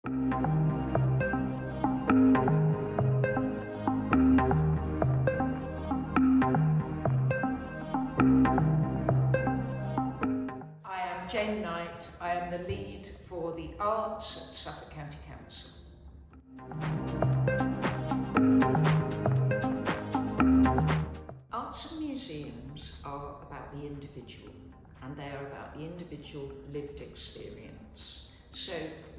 I am Jayne Knight. I am the lead for the arts at Suffolk County Council. Arts and museums are about the individual, and they are about the individual lived experience. So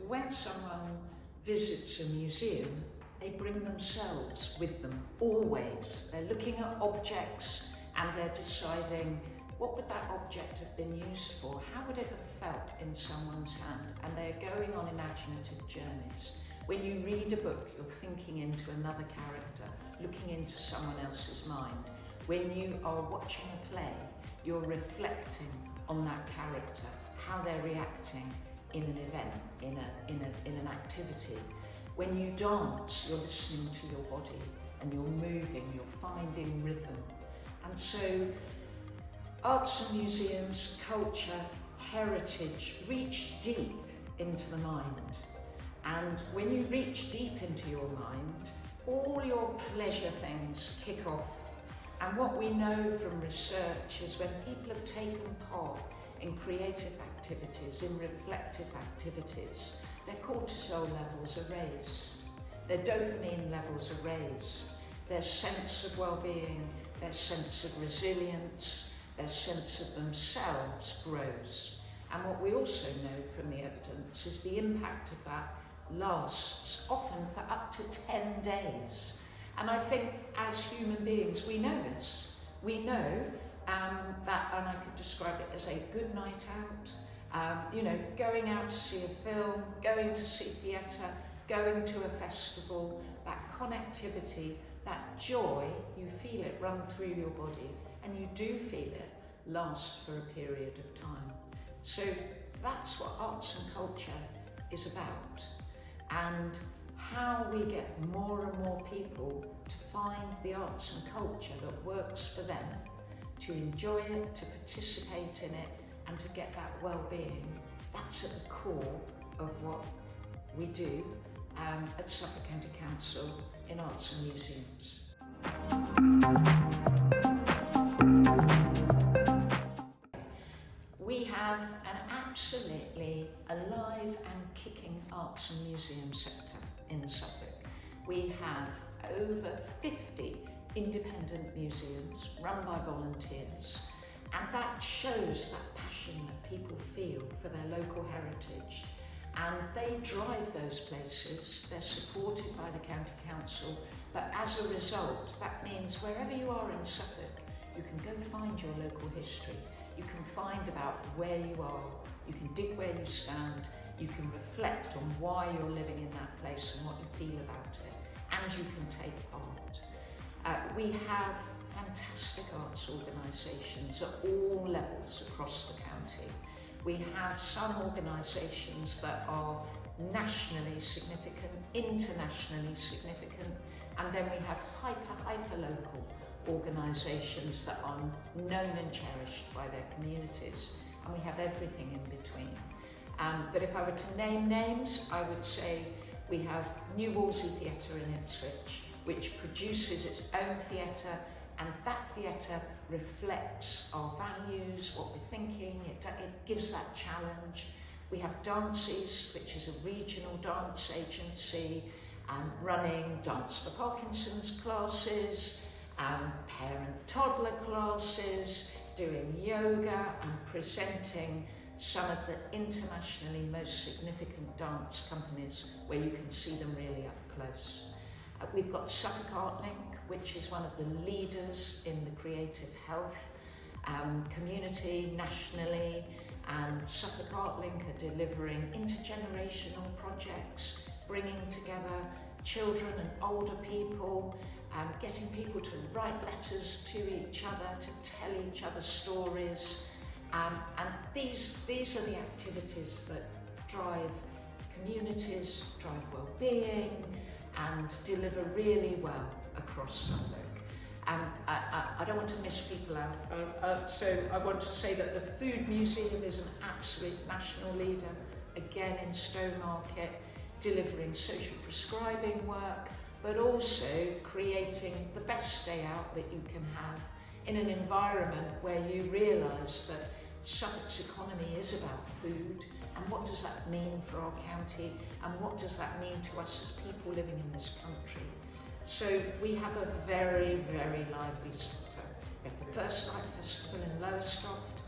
when someone visits a museum, they bring themselves with them, always. They're looking at objects and they're deciding, what would that object have been used for? How would it have felt in someone's hand? And they're going on imaginative journeys. When you read a book, you're thinking into another character, looking into someone else's mind. When you are watching a play, you're reflecting on that character, how they're reacting in an event, in an activity. When you dance, you're listening to your body and you're moving, you're finding rhythm. And so arts and museums, culture, heritage reach deep into the mind. And when you reach deep into your mind, all your pleasure things kick off. And what we know from research is when people have taken part in creative activities, in reflective activities, their cortisol levels are raised, their dopamine levels are raised, their sense of well-being, their sense of resilience, their sense of themselves grows. And what we also know from the evidence is the impact of that lasts often for up to 10 days. And I think as human beings, we know this. We know that, and I could describe it as a good night out, going out to see a film, going to see theatre, going to a festival, that connectivity, that joy, you feel it run through your body, and you do feel it last for a period of time. So that's what arts and culture is about, and how we get more and more people to find the arts and culture that works for them, to enjoy it, to participate in it, and to get that well-being. That's at the core of what we do at Suffolk County Council in arts and museums. We have an absolutely alive and kicking arts and museum sector in Suffolk. We have over 50 independent museums run by volunteers, and that shows that passion that people feel for their local heritage, and they drive those places. They're supported by the County Council, but as a result, that means wherever you are in Suffolk, you can go find your local history. You can find about where you are, you can dig where you stand, you can reflect on why you're living in that place and what you feel about it, and you can take part. We have fantastic arts organisations at all levels across the county. We have some organisations that are nationally significant, internationally significant, and then we have hyper local organisations that are known and cherished by their communities, and we have everything in between. But if I were to name names, I would say we have New Wolsey Theatre in Ipswich, which produces its own theatre, and that theatre reflects our values, what we're thinking, it gives that challenge. We have Dances, which is a regional dance agency, running Dance for Parkinson's classes, parent-toddler classes, doing yoga and presenting some of the internationally most significant dance companies where you can see them really up close. We've got Suffolk Art Link, which is one of the leaders in the creative health community nationally, and Suffolk Art Link are delivering intergenerational projects, bringing together children and older people, getting people to write letters to each other, to tell each other stories, and these are the activities that drive communities, drive well-being, and deliver really well across Suffolk. I don't want to miss people out, so I want to say that the Food Museum is an absolute national leader, again in Stowmarket, delivering social prescribing work, but also creating the best day out that you can have in an environment where you realise that Suffolk's economy is about food, and what does that mean for our county, and what does that mean to us as people living in this country. So we have a very, very lively sector. We have the First Light Festival in Lowestoft,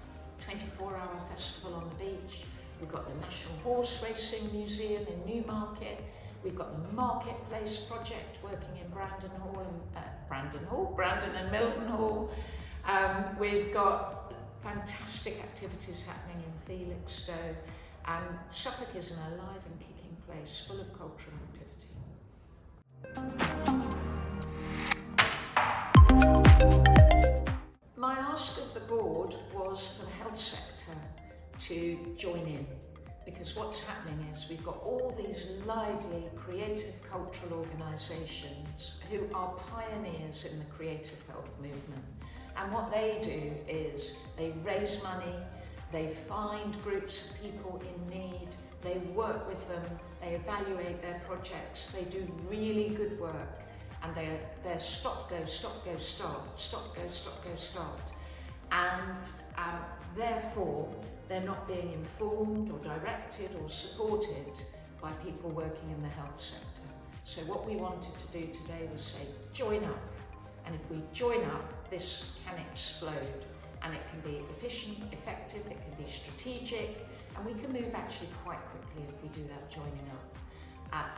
24-hour festival on the beach. We've got the National Horse Racing Museum in Newmarket. We've got the Marketplace project working in Brandon and Milton Hall. We've got fantastic activities happening in Felixstowe. Suffolk is an alive and kicking place full of cultural activity. My ask of the board was for the health sector to join in, because what's happening is we've got all these lively creative cultural organisations who are pioneers in the creative health movement, and what they do is they raise money, they find groups of people in need, they work with them, they evaluate their projects, they do really good work, and they're stop, go, stop, go, start, stop, go, stop, go, start. And therefore, they're not being informed or directed or supported by people working in the health sector. So what we wanted to do today was say, join up. And if we join up, this can explode. And it can be efficient, effective, it can be strategic, and we can move actually quite quickly if we do that joining up.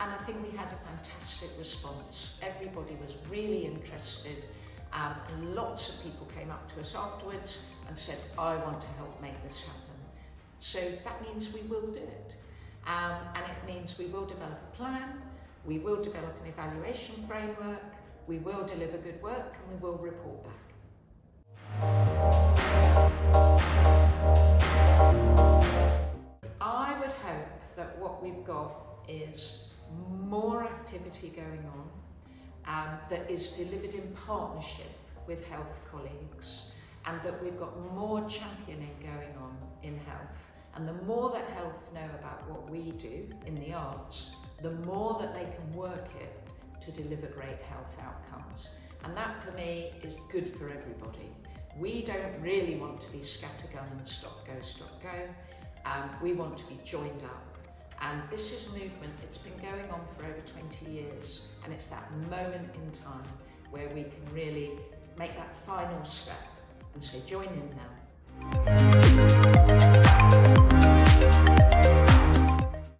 And I think we had a fantastic response. Everybody was really interested. And lots of people came up to us afterwards and said, I want to help make this happen. So that means we will do it. And it means we will develop a plan, we will develop an evaluation framework, we will deliver good work, and we will report back. I would hope that what we've got is more activity going on that is delivered in partnership with health colleagues, and that we've got more championing going on in health. And the more that health know about what we do in the arts, the more that they can work it to deliver great health outcomes. And that for me is good for everybody. We don't really want to be scattergun and stop, go. We want to be joined up. And this is a movement that's been going on for over 20 years. And it's that moment in time where we can really make that final step and say, join in now.